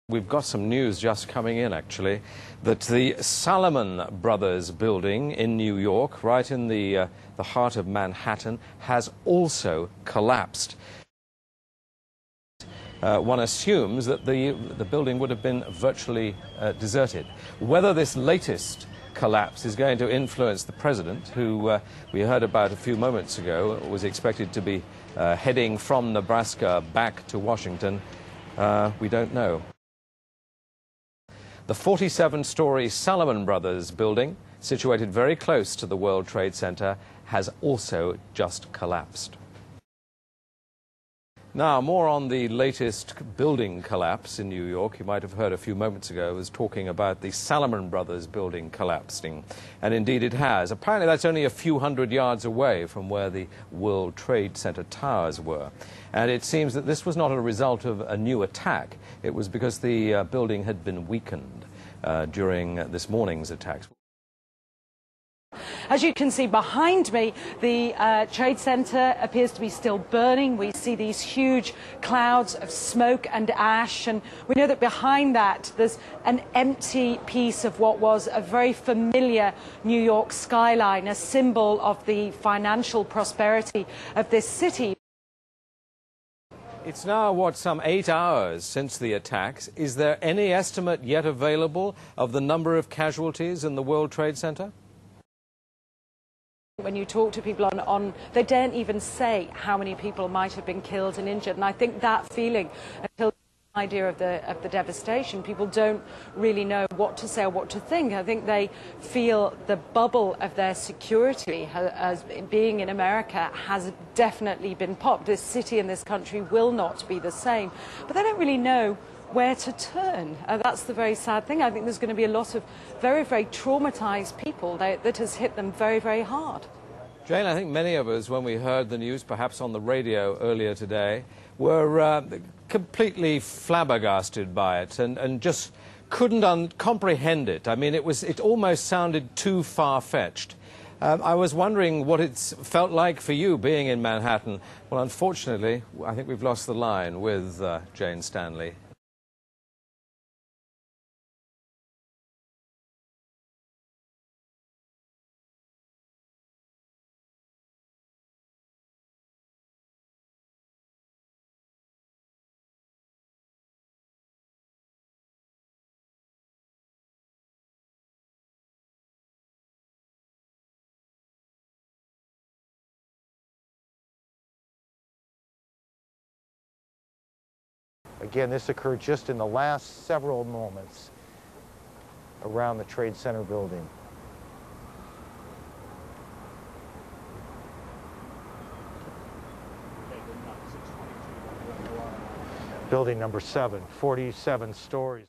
We've got some news just coming in, actually, that the Saloman Brothers Building in New York, right in the heart of Manhattan, has also collapsed. One assumes that the building would have been virtually deserted. Whether this latest collapse is going to influence the president, who we heard about a few moments ago, was expected to be heading from Nebraska back to Washington, we don't know. The 47-story Saloman Brothers Building, situated very close to the World Trade Center, has also just collapsed. Now, more on the latest building collapse in New York. You might have heard a few moments ago I was talking about the Saloman Brothers Building collapsing. And indeed it has. Apparently that's only a few hundred yards away from where the World Trade Center towers were. And it seems that this was not a result of a new attack. It was because the building had been weakened during this morning's attacks. As you can see behind me, the Trade Center appears to be still burning. We see these huge clouds of smoke and ash, and we know that behind that there's an empty piece of what was a very familiar New York skyline, a symbol of the financial prosperity of this city. It's now, some 8 hours since the attacks. Is there any estimate yet available of the number of casualties in the World Trade Center? When you talk to people they don't even say how many people might have been killed and injured, and I think that feeling, until the idea of the devastation, people don't really know what to say or what to think. I think they feel the bubble of their security as being in America has definitely been popped. This city and this country will not be the same, but they don't really know where to turn. That's the very sad thing. I think there's going to be a lot of very, very traumatized people that has hit them very, very hard. Jane, I think many of us, when we heard the news, perhaps on the radio earlier today, were completely flabbergasted by it and just couldn't comprehend it. I mean, it almost sounded too far-fetched. I was wondering what it's felt like for you being in Manhattan. Well, unfortunately, I think we've lost the line with Jane Stanley. Again, this occurred just in the last several moments around the Trade Center building. Building number 7, 47 stories.